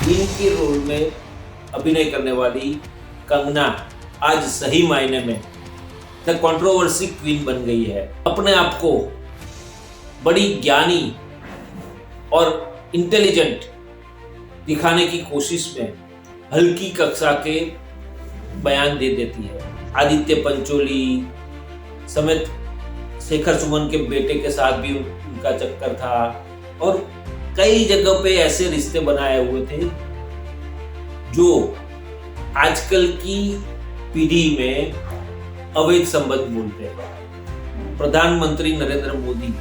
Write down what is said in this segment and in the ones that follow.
Queen के role में अभिनय करने वाली कंगना आज सही मायने में द कंट्रोवर्सी क्वीन बन गई है। अपने आप को बड़ी ज्ञानी और इंटेलिजेंट दिखाने की कोशिश में हल्की कक्षा के बयान दे देती है। आदित्य पंचोली समेत शेखर सुमन के बेटे के साथ भी उनका चक्कर था और कई जगह पे ऐसे रिश्ते बनाए हुए थे जो आजकल की पीढ़ी में अवैध संबंध बोलते हैं। प्रधानमंत्री नरेंद्र मोदी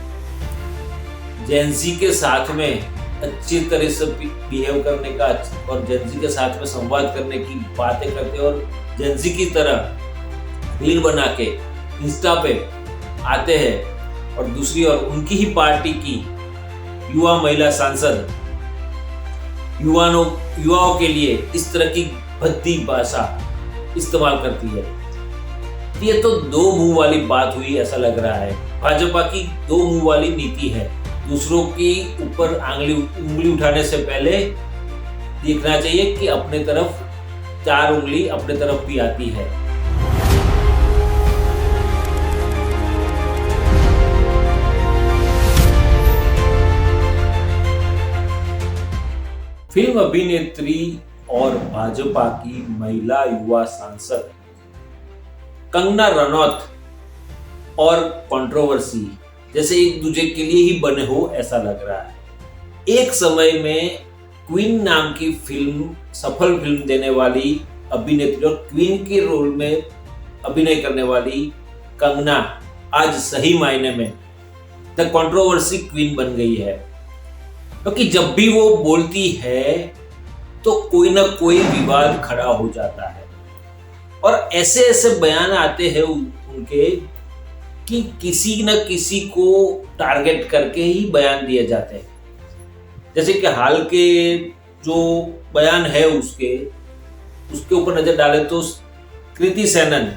जेंजी के साथ में अच्छी तरह से बिहेव करने का और जेंजी के साथ में संवाद करने की बातें करते और जेंजी की तरह रील बना के इंस्टा पे आते हैं और दूसरी ओर उनकी ही पार्टी की युवा महिला सांसद युवाओं के लिए इस तरह की भद्दी भाषा इस्तेमाल करती है। ये तो दो मुंह वाली बात हुई ऐसा लग रहा है। भाजपा की दो मुंह वाली नीति है। दूसरों की ऊपर उंगली उठाने से पहले देखना चाहिए कि अपने तरफ चार उंगली अपने तरफ भी आती है। फिल्म अभिनेत्री और भाजपा की महिला युवा सांसद कंगना रनौत और कंट्रोवर्सी जैसे एक दूसरे के लिए ही बने हो ऐसा लग रहा है। एक समय में क्वीन नाम की फिल्म सफल फिल्म देने वाली अभिनेत्री और क्वीन के रोल में अभिनय करने वाली कंगना आज सही मायने में द कंट्रोवर्सी क्वीन बन गई है, क्योंकि जब भी वो बोलती है तो कोई ना कोई विवाद खड़ा हो जाता है और ऐसे ऐसे बयान आते हैं उनके कि किसी न किसी को टारगेट करके ही बयान दिए जाते हैं। जैसे कि हाल के जो बयान है उसके ऊपर नजर डालें तो कृति सेनन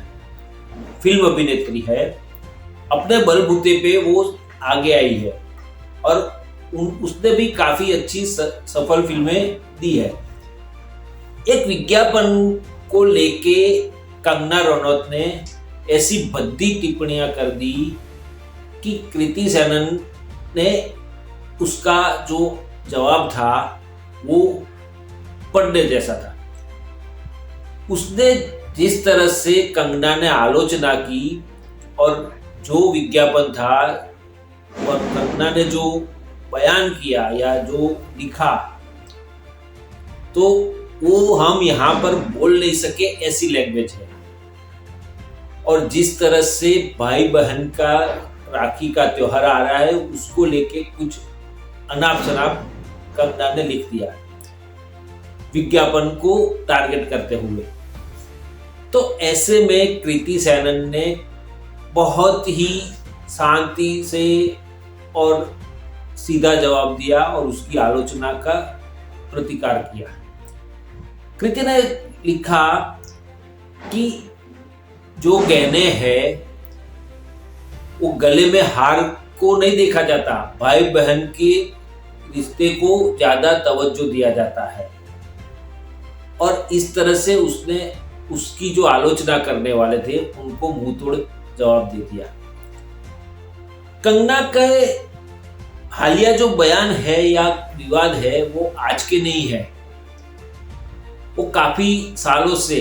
फिल्म अभिनेत्री है, अपने बलबूते पे वो आगे आई है और उसने भी काफी अच्छी सफल फिल्में दी है। एक विज्ञापन को लेके कंगना रनौत ने ऐसी भद्दी टिप्पणियां कर दी कि कृति सेनन ने उसका जो जवाब था वो पढ़ने जैसा था। उसने जिस तरह से कंगना ने आलोचना की और जो विज्ञापन था और कंगना ने जो बयान किया या जो लिखा तो वो हम यहाँ पर बोल नहीं सके ऐसी लैंग्वेज है। और जिस तरह से भाई बहन का राखी का त्योहार आ रहा है उसको लेके कुछ अनाप शनाप कंगना ने लिख दिया विज्ञापन को टारगेट करते हुए। तो ऐसे में कृति सेनन ने बहुत ही शांति से और सीधा जवाब दिया और उसकी आलोचना का प्रतिकार किया। कृति ने लिखा कि जो गहने हैं वो गले में हार को नहीं देखा जाता, भाई बहन के रिश्ते को ज्यादा तवज्जो दिया जाता है। और इस तरह से उसने उसकी जो आलोचना करने वाले थे उनको मुंह तोड़ जवाब दे दिया। कंगना का हालिया जो बयान है या विवाद है वो आज के नहीं है, वो काफी सालों से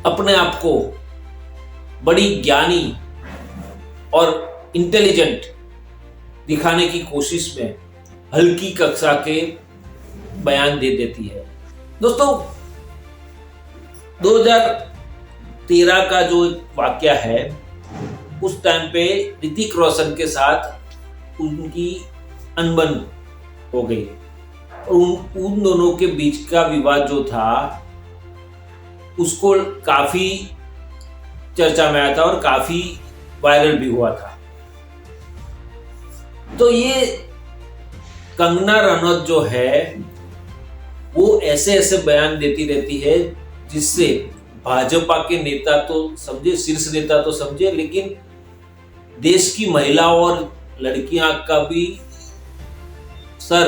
अपने आप को बड़ी ज्ञानी और इंटेलिजेंट दिखाने की कोशिश में हल्की कक्षा के बयान दे देती है। दोस्तों 2013 का जो वाकया है उस टाइम पे ऋतिक रोशन के साथ उनकी अनबन हो गई और उन दोनों के बीच का विवाद जो था उसको काफी चर्चा में आया था और काफी वायरल भी हुआ था। तो ये कंगना रनौत जो है वो ऐसे ऐसे बयान देती रहती है जिससे भाजपा के नेता तो समझे, शीर्ष नेता तो समझे, लेकिन देश की महिलाओं और लड़कियां का भी सर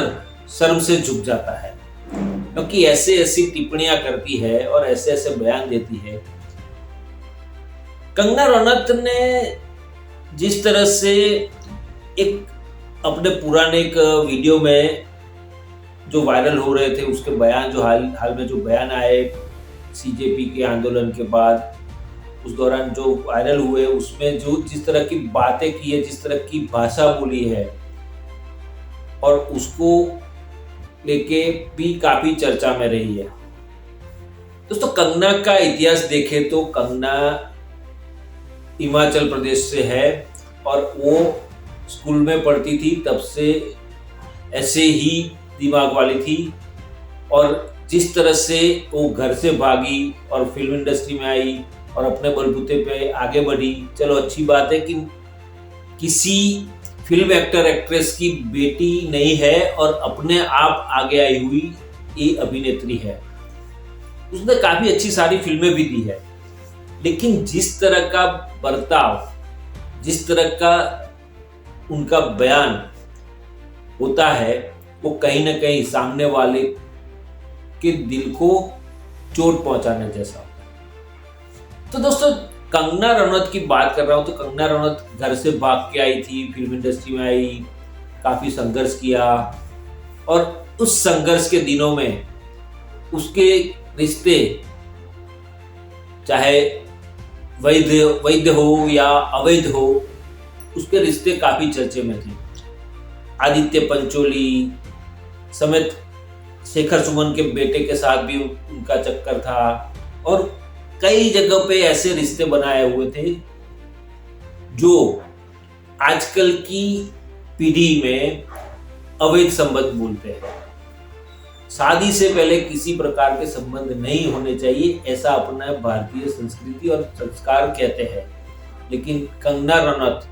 शर्म से झुक जाता है, क्योंकि ऐसे ऐसी टिप्पणियां करती है और ऐसे ऐसे बयान देती है। कंगना रनौत ने जिस तरह से एक अपने पुराने एक वीडियो में जो वायरल हो रहे थे, उसके बयान जो हाल में जो बयान आए सीजेपी के आंदोलन के बाद, उस दौरान जो वायरल हुए, उसमें जो जिस तरह की बातें की है, जिस तरह की भाषा बोली है, और उसको लेके भी काफी चर्चा में रही है। दोस्तों, कंगना का इतिहास देखें तो कंगना हिमाचल प्रदेश से है और वो स्कूल में पढ़ती थी तब से ऐसे ही दिमाग वाली थी, और जिस तरह से वो घर से भागी और फिल्म इंडस्ट्री में आई और अपने बलबूते पे आगे बढ़ी। चलो, अच्छी बात है कि किसी फिल्म एक्टर एक्ट्रेस की बेटी नहीं है और अपने आप आगे आई हुई ये अभिनेत्री है। उसने काफी अच्छी सारी फिल्में भी दी है, लेकिन जिस तरह का बर्ताव, जिस तरह का उनका बयान होता है, वो कहीं ना कहीं सामने वाले के दिल को चोट पहुंचाने जैसा। तो दोस्तों, कंगना रनौत की बात कर रहा हूं तो कंगना रनौत घर से भाग के आई थी, फिल्म इंडस्ट्री में आई, काफी संघर्ष किया, और उस संघर्ष के दिनों में उसके रिश्ते, चाहे वैध हो या अवैध हो, उसके रिश्ते काफी चर्चे में थे। आदित्य पंचोली समेत शेखर सुमन के बेटे के साथ भी उनका चक्कर था, और कई जगह पे ऐसे रिश्ते बनाए हुए थे जो आजकल की पीढ़ी में अवैध संबंध बोलते हैं। शादी से पहले किसी प्रकार के संबंध नहीं होने चाहिए, ऐसा अपना भारतीय संस्कृति और संस्कार कहते हैं। लेकिन कंगना रनौत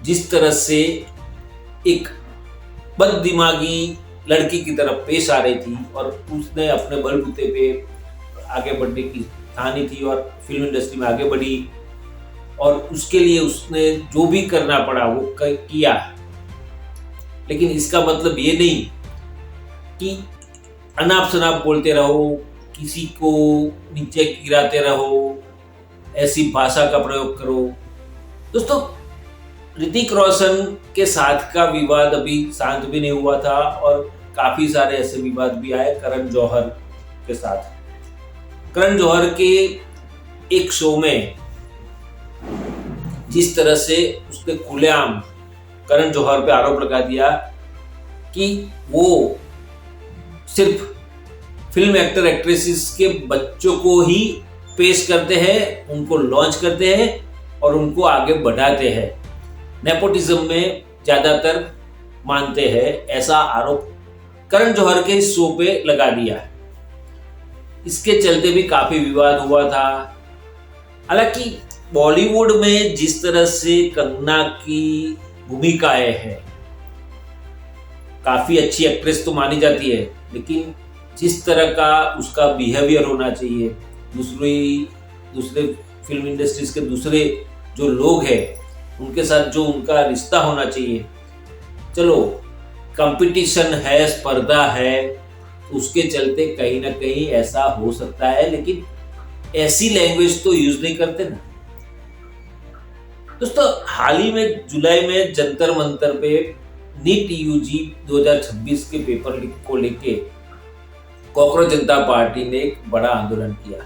जिस तरह से एक बददिमागी लड़की की तरफ पेश आ रही थी और उसने अपने बलबूते पे आगे बढ़ने की ठानी थी और फिल्म इंडस्ट्री में आगे बढ़ी, और उसके लिए उसने जो भी करना पड़ा वो किया। लेकिन इसका मतलब ये नहीं कि अनाप शनाप बोलते रहो, किसी को नीचे गिराते रहो, ऐसी भाषा का प्रयोग करो। दोस्तों, ऋतिक रोशन के साथ का विवाद अभी शांत भी नहीं हुआ था और काफी सारे ऐसे विवाद भी आए करण जौहर के साथ। करण जौहर के एक शो में जिस तरह से उसने खुलेआम करण जौहर पे आरोप लगा दिया कि वो सिर्फ फिल्म एक्टर एक्ट्रेसेस के बच्चों को ही पेश करते हैं, उनको लॉन्च करते हैं और उनको आगे बढ़ाते हैं, नेपोटिज्म में ज्यादातर मानते हैं, ऐसा आरोप करण जौहर के शो पे लगा दिया। इसके चलते भी काफी विवाद हुआ था। हालांकि बॉलीवुड में जिस तरह से कंगना की भूमिकाएं हैं, काफी अच्छी एक्ट्रेस तो मानी जाती है, लेकिन जिस तरह का उसका बिहेवियर होना चाहिए, दूसरे फिल्म इंडस्ट्रीज के दूसरे जो लोग हैं उनके साथ जो उनका रिश्ता होना चाहिए, चलो कंपटीशन है, स्पर्धा है, उसके चलते कहीं ना कहीं ऐसा हो सकता है, लेकिन ऐसी लैंग्वेज तो यूज नहीं करते ना। दोस्तों, हाल ही में जुलाई में जंतर मंतर पे नीट यूजी 2026 के पेपर लीक को लेके कॉकरोच जनता पार्टी ने एक बड़ा आंदोलन किया,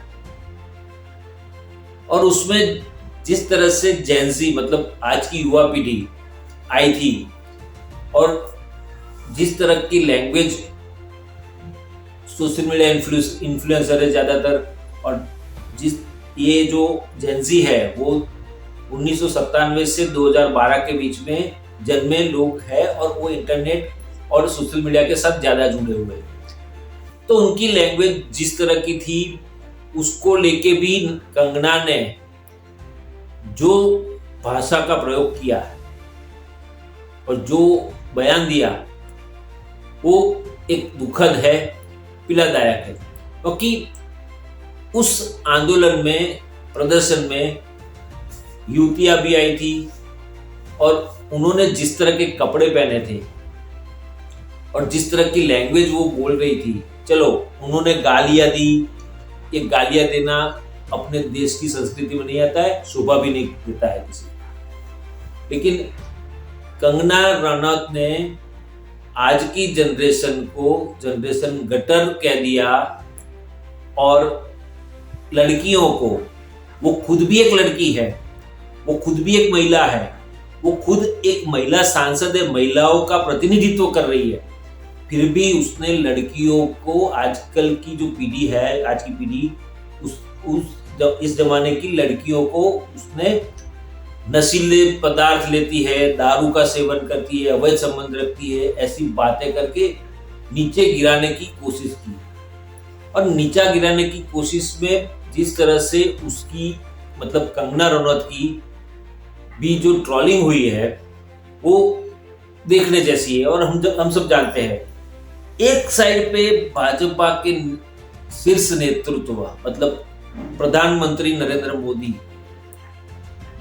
और उसमें जिस तरह से जेंजी मतलब आज की युवा पीढ़ी आई थी और जिस तरह की लैंग्वेज सोशल मीडिया इन्फ्लुएंसर है ज्यादातर, और जिस ये जो जेंजी है वो 1997 से 2012 के बीच में जन्मे लोग हैं और वो इंटरनेट और सोशल मीडिया के साथ ज्यादा जुड़े हुए हैं, तो उनकी लैंग्वेज जिस तरह की थी उसको लेके भी कंगना ने जो भाषा का प्रयोग किया और जो बयान दिया वो एक दुखद है, पीड़ादायक है, क्योंकि उस आंदोलन में, प्रदर्शन में युवतियां भी आई थी और उन्होंने जिस तरह के कपड़े पहने थे और जिस तरह की लैंग्वेज वो बोल रही थी, चलो उन्होंने गालियां दी, ये गालियां देना अपने देश की संस्कृति में नहीं आता है, शोभा भी नहीं देता है किसी को। लेकिन कंगना रनौत ने आज की जनरेशन को जनरेशन गटर कह दिया, और लड़कियों को, वो खुद भी एक लड़की है, वो खुद भी एक महिला है, वो खुद एक महिला सांसद है, महिलाओं का प्रतिनिधित्व कर रही है, फिर भी उसने लड़कियों को, आजकल की जो पीढ़ी है, आज की पीढ़ी इस जमाने की लड़कियों को उसने नशीले पदार्थ लेती है, दारू का सेवन करती है, अवैध संबंध रखती है, ऐसी बातें करके नीचे गिराने की कोशिश की। और नीचा गिराने की कोशिश में जिस तरह से उसकी, मतलब कंगना रनौत की भी जो ट्रोलिंग हुई है वो देखने जैसी है। और हम सब जानते हैं, एक साइड पे भाजपा के शीर्ष नेतृत्व, मतलब प्रधानमंत्री नरेंद्र मोदी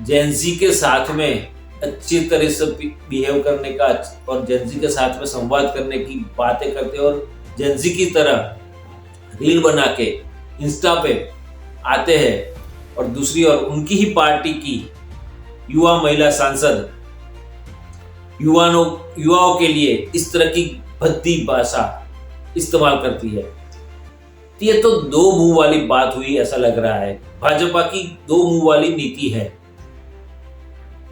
जेनजी के साथ में अच्छी तरह से बिहेव करने का और जेनजी के साथ में संवाद करने की बातें करते हैं, और जेनजी की तरह रील बना के इंस्टा पे आते हैं, और दूसरी ओर उनकी ही पार्टी की युवा महिला सांसद युवाओं के लिए इस तरह की भद्दी भाषा इस्तेमाल करती है। तो ये तो दो मुंह वाली बात हुई, ऐसा लग रहा है भाजपा की दो मुंह वाली नीति है।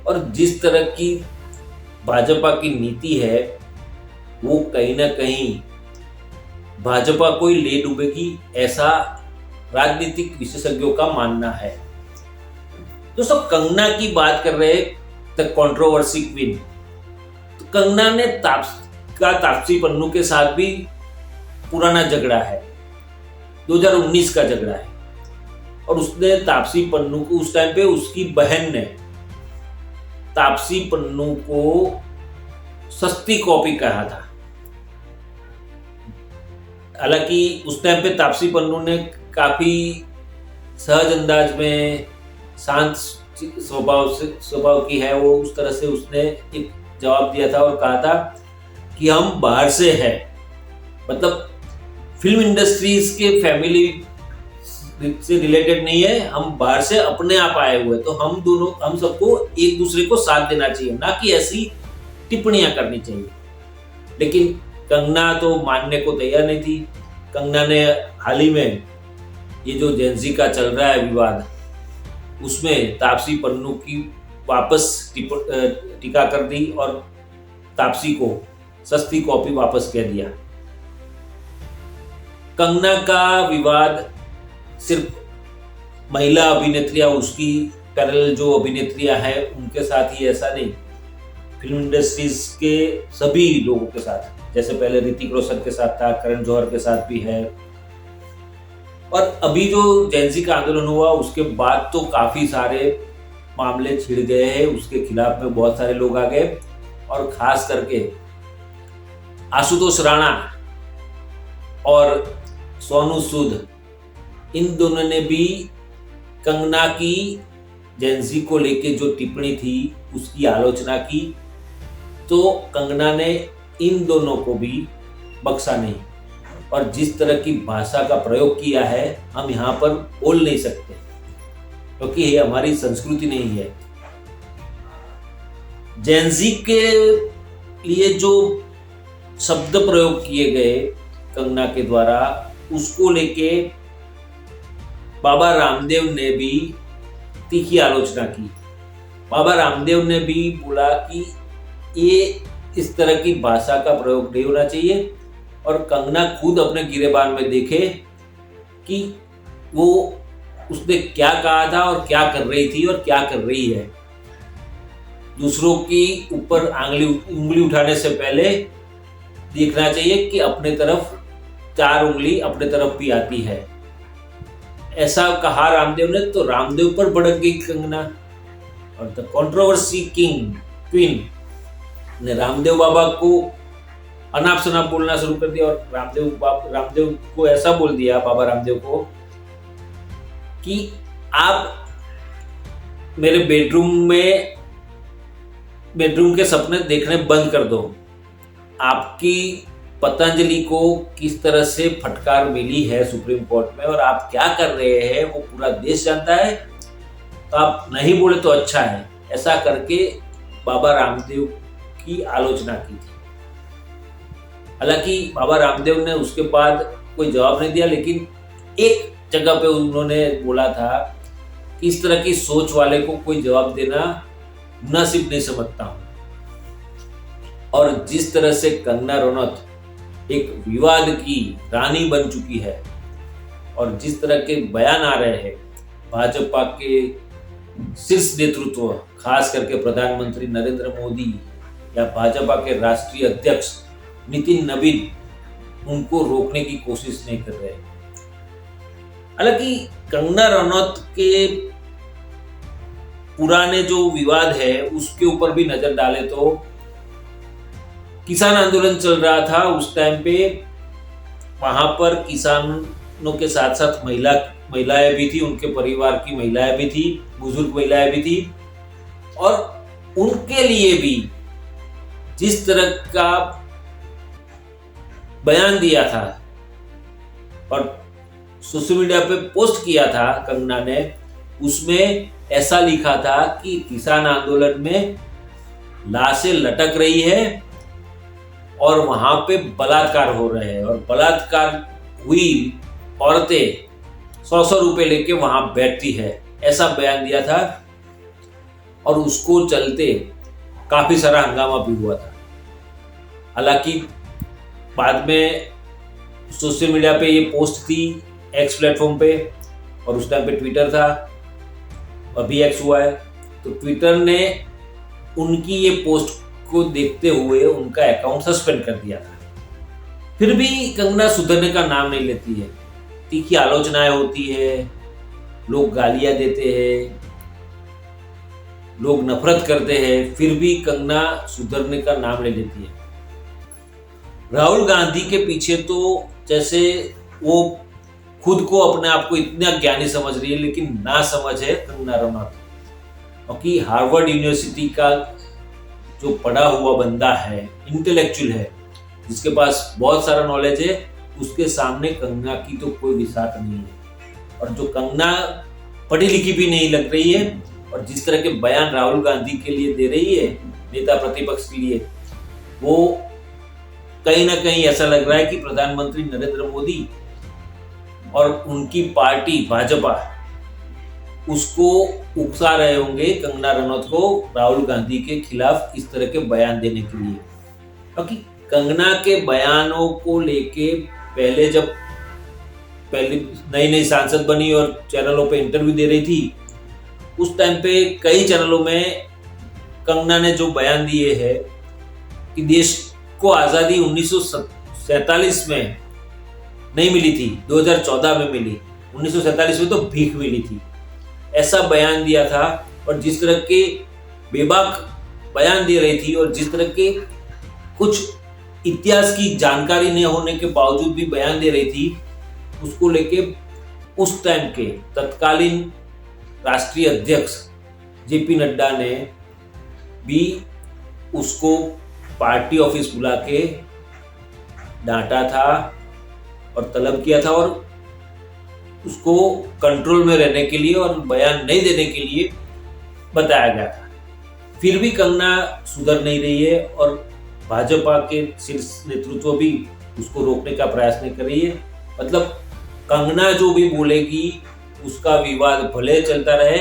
और जिस तरह की भाजपा की नीति है वो कहीं ना कहीं भाजपा को ही ले डूबेगी, ऐसा राजनीतिक विशेषज्ञों का मानना है। दोस्तों, कंगना की बात कर रहे हैं, द कंट्रोवर्सी क्वीन। तो कंगना ने तापसी पन्नू के साथ भी पुराना झगड़ा है, 2019 का झगड़ा है, और उसने तापसी पन्नू को, उस टाइम पे उसकी बहन ने तापसी पन्नू को सस्ती कॉपी कहा था। हालांकि उस टाइम पे तापसी पन्नू ने काफी सहज अंदाज में, शांत स्वभाव की है वो, उस तरह से उसने एक जवाब दिया था और कहा था कि हम बाहर से हैं, मतलब फिल्म इंडस्ट्रीज के फैमिली से रिलेटेड नहीं है, हम बाहर से अपने आप आए हुए, तो हम सबको एक दूसरे को साथ देना चाहिए, ना कि ऐसी टिप्पणियां करनी चाहिए। लेकिन कंगना तो मानने को तैयार नहीं थी। कंगना ने हाल ही में ये जो जेनजी का चल रहा है विवाद, उसमें तापसी पन्नू की वापस टीका कर दी और तापसी को सस्ती कॉपी वापस कह दिया। कंगना का विवाद सिर्फ महिला अभिनेत्रियां, उसकी पैरेलल जो अभिनेत्रियां हैं उनके साथ ही ऐसा नहीं, फिल्म इंडस्ट्रीज के सभी लोगों के साथ, जैसे पहले ऋतिक रोशन के साथ था, करण जौहर के साथ भी है। और अभी जो जेनजी का आंदोलन हुआ उसके बाद तो काफी सारे मामले छिड़ गए हैं, उसके खिलाफ में बहुत सारे लोग आ गए, और खास करके आशुतोष राणा और सोनू सूद, इन दोनों ने भी कंगना की जेनजी को लेके जो टिप्पणी थी उसकी आलोचना की। तो कंगना ने इन दोनों को भी बख्शा नहीं, और जिस तरह की भाषा का प्रयोग किया है हम यहाँ पर बोल नहीं सकते, क्योंकि ये हमारी संस्कृति नहीं है। जेनजी के लिए जो शब्द प्रयोग किए गए कंगना के द्वारा, उसको लेके बाबा रामदेव ने भी तीखी आलोचना की। बाबा रामदेव ने भी बोला कि ये इस तरह की भाषा का प्रयोग नहीं होना चाहिए, और कंगना खुद अपने गिरेबान में देखे कि वो उसने क्या कहा था और क्या कर रही थी और क्या कर रही है। दूसरों की ऊपर उंगली उठाने से पहले देखना चाहिए कि अपने तरफ 4 उंगली अपने तरफ भी आती है, ऐसा कहा रामदेव ने। तो रामदेव पर भड़क गई कंगना, और द कंट्रोवर्सी क्वीन ने रामदेव बाबा को अनाप शनाप बोलना शुरू कर दिया, और रामदेव को ऐसा बोल दिया, बाबा रामदेव को, कि आप मेरे बेडरूम के सपने देखने बंद कर दो। आपकी पतंजलि को किस तरह से फटकार मिली है सुप्रीम कोर्ट में और आप क्या कर रहे हैं वो पूरा देश जानता है, तो आप नहीं बोले तो अच्छा है, ऐसा करके बाबा रामदेव की आलोचना की थी। हालांकि बाबा रामदेव ने उसके बाद कोई जवाब नहीं दिया, लेकिन एक जगह पे उन्होंने बोला था कि इस तरह की सोच वाले को कोई जवाब देना मुनासिब नहीं समझता हूं। और जिस तरह से कंगना रनौत एक विवाद की रानी बन चुकी है और जिस तरह के बयान आ रहे हैं भाजपा के शीर्ष नेतृत्व, खास करके प्रधानमंत्री नरेंद्र मोदी या भाजपा के राष्ट्रीय अध्यक्ष नितिन नवीन उनको रोकने की कोशिश नहीं कर रहे। हालांकि कंगना रनौत के पुराने जो विवाद है उसके ऊपर भी नजर डाले तो किसान आंदोलन चल रहा था उस टाइम पे, वहां पर किसानों के साथ साथ महिलाएं भी थी, उनके परिवार की महिलाएं भी थी, बुजुर्ग महिलाएं भी थी, और उनके लिए भी जिस तरह का बयान दिया था और सोशल मीडिया पे पोस्ट किया था कंगना ने, उसमें ऐसा लिखा था कि किसान आंदोलन में लाशें लटक रही है और वहां पे बलात्कार हो रहे हैं और बलात्कार हुई औरतें 100 रुपए लेके वहां बैठती है, ऐसा बयान दिया था। और उसको चलते काफी सारा हंगामा भी हुआ था। हालांकि बाद में सोशल मीडिया पे ये पोस्ट थी एक्स प्लेटफॉर्म पे, और उस टाइम पे ट्विटर था, अभी एक्स हुआ है, तो ट्विटर ने उनकी ये पोस्ट को देखते हुए उनका अकाउंट सस्पेंड कर दिया था। फिर भी कंगना सुधरने का नाम नहीं लेती है, तीखी आलोचनाएं होती है, लोग गालियां देते हैं, लोग नफरत करते हैं, फिर भी कंगना सुधरने का नाम नहीं लेती है। राहुल गांधी के पीछे तो जैसे वो खुद को अपने आप को इतना ज्ञानी समझ रही है, लेकिन ना समझ है कंगना रनौत, क्योंकि हार्वर्ड यूनिवर्सिटी का जो पढ़ा हुआ बंदा है, इंटेलेक्चुअल है, जिसके पास बहुत सारा नॉलेज है, उसके सामने कंगना की तो कोई विसात नहीं है। और जो कंगना पढ़ी लिखी भी नहीं लग रही है और जिस तरह के बयान राहुल गांधी के लिए दे रही है, नेता प्रतिपक्ष के लिए, वो कहीं ना कहीं ऐसा लग रहा है कि प्रधानमंत्री नरेंद्र मोदी और उनकी पार्टी भाजपा उसको उकसा रहे होंगे कंगना रनौत को राहुल गांधी के खिलाफ इस तरह के बयान देने के लिए। क्योंकि कंगना के बयानों को लेके जब नई नई सांसद बनी और चैनलों पे इंटरव्यू दे रही थी, उस टाइम पे कई चैनलों में कंगना ने जो बयान दिए हैं कि देश को आज़ादी 1947 में नहीं मिली थी, 2014 में मिली, 1947 में तो भीख मिली थी, ऐसा बयान दिया था। और जिस तरह के बेबाक बयान दे रही थी और जिस तरह के कुछ इतिहास की जानकारी नहीं होने के बावजूद भी बयान दे रही थी, उसको लेके उस टाइम के तत्कालीन राष्ट्रीय अध्यक्ष जेपी नड्डा ने भी उसको पार्टी ऑफिस बुला के डांटा था और तलब किया था और उसको कंट्रोल में रहने के लिए और बयान नहीं देने के लिए बताया गया था। फिर भी कंगना सुधर नहीं रही है और भाजपा के शीर्ष नेतृत्व भी उसको रोकने का प्रयास नहीं कर रही है। मतलब कंगना जो भी बोलेगी उसका विवाद भले चलता रहे,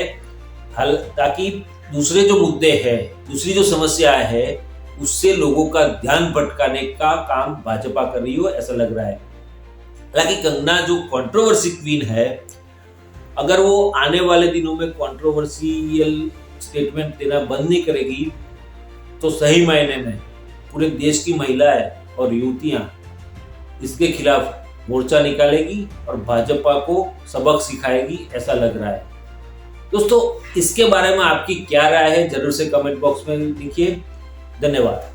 ताकि दूसरे जो मुद्दे हैं, दूसरी जो समस्या है, उससे लोगों का ध्यान भटकाने का काम भाजपा कर रही हो, ऐसा लग रहा है। हालांकि कंगना जो कंट्रोवर्सी क्वीन है, अगर वो आने वाले दिनों में कंट्रोवर्शियल स्टेटमेंट देना बंद नहीं करेगी तो सही मायने में पूरे देश की महिलाएं और युवतियां इसके खिलाफ मोर्चा निकालेगी और भाजपा को सबक सिखाएगी, ऐसा लग रहा है। दोस्तों, इसके बारे में आपकी क्या राय है जरूर से कमेंट बॉक्स में लिखिए। धन्यवाद।